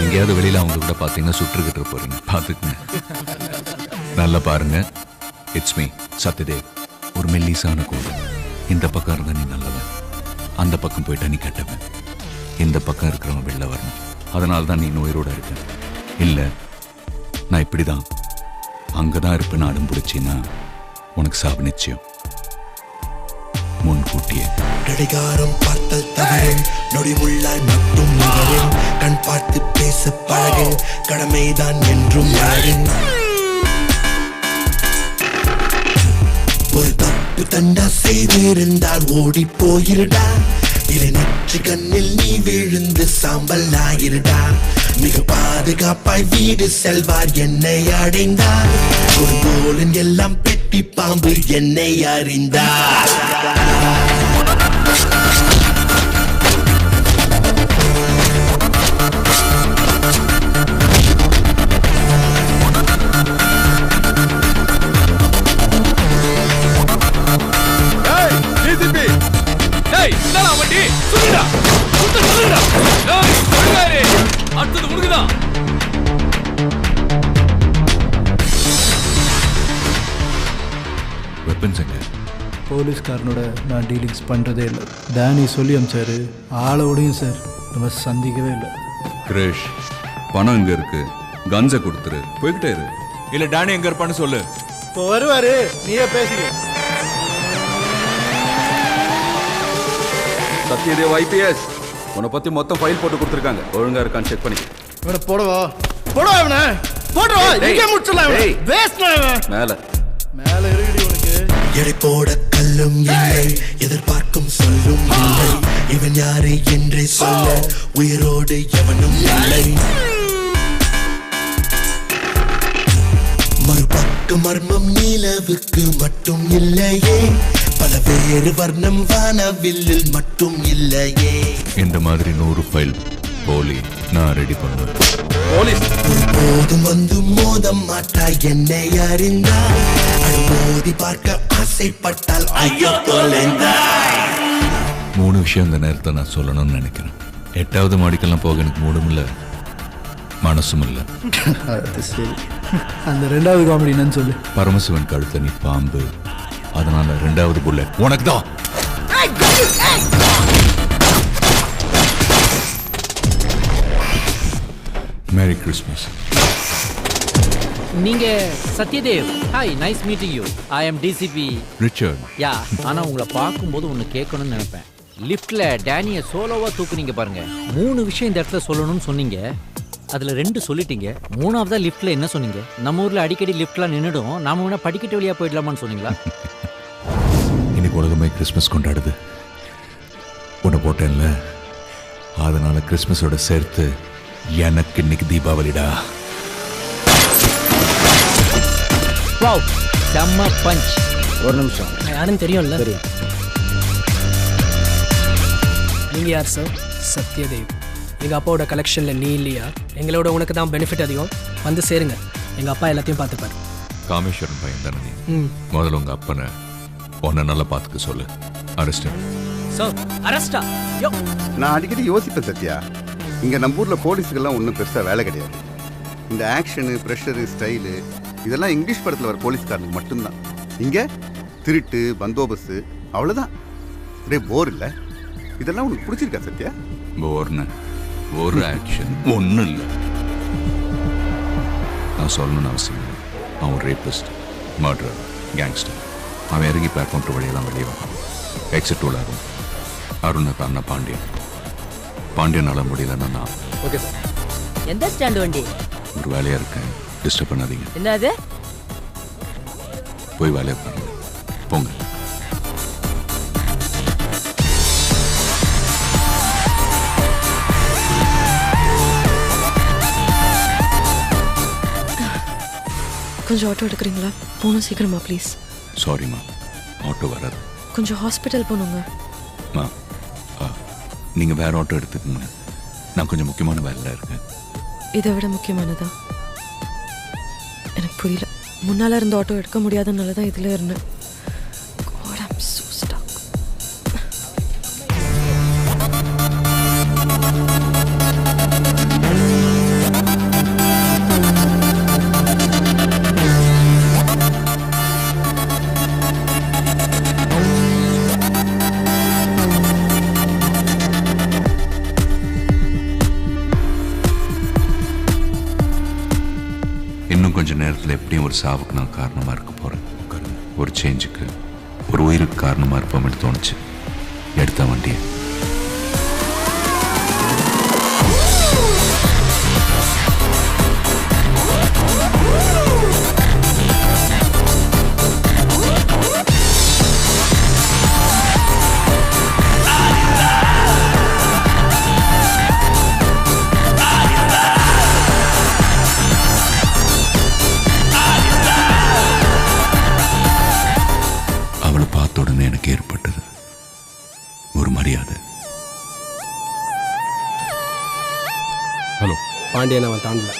எங்கேயாவது வெளியில அவங்க கூட பார்த்தீங்கன்னா சுற்றுக்கிட்டு போறீங்க, பார்த்துக்குங்க. நல்லா பாருங்க. It's me Satyadev. ஒரு மெல்லிசான கோடு. இந்த பக்கம் இருந்தா நீ நல்லவன், அந்த பக்கம் போயிட்டா நீ கெட்டவன். இந்த பக்கம் இருக்கிறவன் வெளில வரணும். அதனால தான் நீ உயிரோட இருக்க. இல்ல நான் இப்படிதான் அங்கதான் இருப்பேன்னு அடம் பிடிச்சின்னா உனக்கு சாவு நிச்சயம். முன்கூட்டியே கடிகாரம் பார்த்தல் தவறேன், நொடி உள்ளாய் மட்டும் நுகரேன். கண் பார்த்து பேச பழகேன், கடமைதான் என்றும் மறேன். ஒரு தப்பு தண்டா செய்திருந்தால் ஓடி போயிருடா. இரு நெற்றி கண்ணில் நீ விழுந்து சாம்பல் ஆயிருடா. மிக பாதுகாப்பாய் வீடு செல்வார் என்னை அடைந்தார். ஒரு போலன் எல்லாம் பெட்டி பாம்பு என்னை அறிந்தார். போலீஸ்காரனோட நான் டீலிங்ஸ் பண்ணுறதே இல்லை. டேனி சொல்லி அமிச்சாரு, ஆளோடையும் சார் நம்ம சந்திக்கவே இல்லை. கிரேஷ், பணம் எங்க இருக்கு? கன்ஸை கொடுத்துரு, போய்கிட்டே இரு. இல்ல டேனி எங்க இருப்பான்னு சொல்லு. இப்போ வருவாரு, நீயே பேசுங்க. சத்யதேவ் ஐபிஎஸ், உன்னை பத்தி மொத்தம் ஃபைல் போட்டு கொடுத்துருக்காங்க. ஒழுங்கா இருக்கான்னு செக் பண்ணி. இவனை போடவா போடவா, இவனை போடுவா. இங்கே முடிச்சிடலாம். மேல மேல இருக்குடி உனக்கு. எடை போட கல்லும் இல்லை, எதிர்பார்க்கும் சொல்லும் இல்லை. இவன் யாரு என்றே சொல்ல உயிரோடு எவனும் இல்லை. மறுபக்க மர்மம் நிலவுக்கு மட்டும் இல்லையே, பல வேறு வர்ணம் வானவில்லில் மட்டும் இல்லையே. இந்த மாதிரி 100 ஃபைல் போலி நான் ரெடி பண்ணுவேன். போலீஸ் போதும் வந்து மோத மாட்டாய் என்னை அறிந்தாய். மோதி பார்க்க ஆசைப்பட்டால் ஐயோ தொலைந்தாய். 3 விஷயம் இந்த நேரத்தை நான் சொல்லணும்னு நினைக்கிறேன். 8வது மாடிக்கெல்லாம் போக எனக்கு மூடும் இல்லை, மனசும் இல்லை. அது சரி, அந்த 2வது காமெடி என்னன்னு சொல்லு. பரமசிவன் கழுத்த நீ பாம்பு, அதனால 2வது புல்லட் உனக்கு தான். Merry Christmas. நீங்க Satyadev. Hi, nice meeting you. I am DCP Richard. Yeah, ஆனா உங்களை பார்க்கும்போது ஒன்று கேட்கணும்னு நினைப்பேன். லிஃப்ட்ல டேனியை சோலோவா தூக்குனீங்க பாருங்க. 3 விஷயம் இந்த இடத்துல சொல்லணும்னு சொன்னீங்க, அதுல 2 சொல்லிட்டீங்க. 3வதா லிஃப்ட்ல என்ன சொன்னீங்க? நம்ம ஊர்ல அடிக்கடி லிஃப்ட்லாம் நின்றுடும், நாம வேணா படிக்கட்டு வழியா போயிடலாமான்னு சொன்னீங்களா? இன்னைக்கு உலகமே கிறிஸ்மஸ் கொண்டாடுது. உன்னை போட்டேன்ல, அதனால கிறிஸ்மஸோட சேர்த்து எனக்கு இன்னைக்கு தீபாவளிடா. வாவ், செம்ம பஞ்ச். ஒரு நிமிஷம், யாருன்னு தெரியும்ல? தெரியும். நீங்கள் யார் சார்? சத்யதேவ். எங்கள் அப்பாவோட கலெக்ஷனில் நீ இல்லையா? எங்களோட உனக்கு தான் பெனிஃபிட் அதிகம். வந்து சேருங்க, எங்கள் அப்பா எல்லாத்தையும் பார்த்துப்பாரு. காமேஸ்வரன் பையன் தானே நீ? முதல்ல உங்க அப்பனை உன்னை நல்லா பார்த்துக்க சொல்லு. Arrest sir. அரெஸ்டா? யோ, நான் அடிக்கடி யோசிப்பேன் சத்யா, இங்கே நம்ம ஊரில் போலீஸுக்கெல்லாம் ஒன்றும் பெருசாக வேலை கிடையாது. இந்த ஆக்ஷனு, ப்ரெஷரு, ஸ்டைலு இதெல்லாம் இங்கிலீஷ் படத்தில் வர போலீஸ்காரனுக்கு மட்டும்தான். இங்கே திருட்டு, பந்தோபஸ்து, அவ்வளோதான். ஒரே போர் இல்லை. இதெல்லாம் உனக்கு பிடிச்சிருக்கா சத்யா? போர்னு ஒரு ஆக்ஷன் ஒன்றும் இல்லை. நான் சொல்லணும்னு அவசியம் இல்லை. அவன் ரேபிஸ்ட், மர்டர், கேங்ஸ்டர். அவன் இறங்கி பிளாட்ஃபார்ம் வழியெல்லாம் வெளியே வரான். எக்ஸிட் டூல் ஆகும். அருணுக்கு அண்ணா பாண்டியன். பாண்டியனால முடியலன்னா நான். Okay sir. எந்த ஸ்டாண்ட் வண்டி? ஒரு வேலையா இருக்கேன், டிஸ்டர்ப் பண்ணாதீங்க. என்னது? போய் வேலையை பாருங்க, போங்க. கொஞ்சம் ஆட்டோ எடுக்கிறீங்களா? போகணும் சீக்கிரமா ப்ளீஸ். சாரிம்மா, ஆட்டோ வராது. கொஞ்சம் ஹாஸ்பிட்டல் போகணுங்க. நீங்கள் வேற ஆட்டோ எடுத்துக்கோங்க, நான் கொஞ்சம் முக்கியமான வேலையில் இருக்கேன். இதை விட முக்கியமானதா? எனக்கு புரியல. முன்னால் இருந்த ஆட்டோ எடுக்க முடியாதனால தான் இதில் இருந்தேன். God, I'm so stuck. நேரத்தில் எப்படியும் ஒரு சாவுக்கு நான் காரணமாக இருக்க போகிறேன். ஒரு சேஞ்சுக்கு, ஒரு உயிருக்கு காரணமாக இருப்போம்னு தோணுச்சு. எடுத்த வண்டியை எனக்கு ஏற்பட்டது ஒரு மரியாதை. ஹலோ பாண்டியன் அவன் தாண்டல.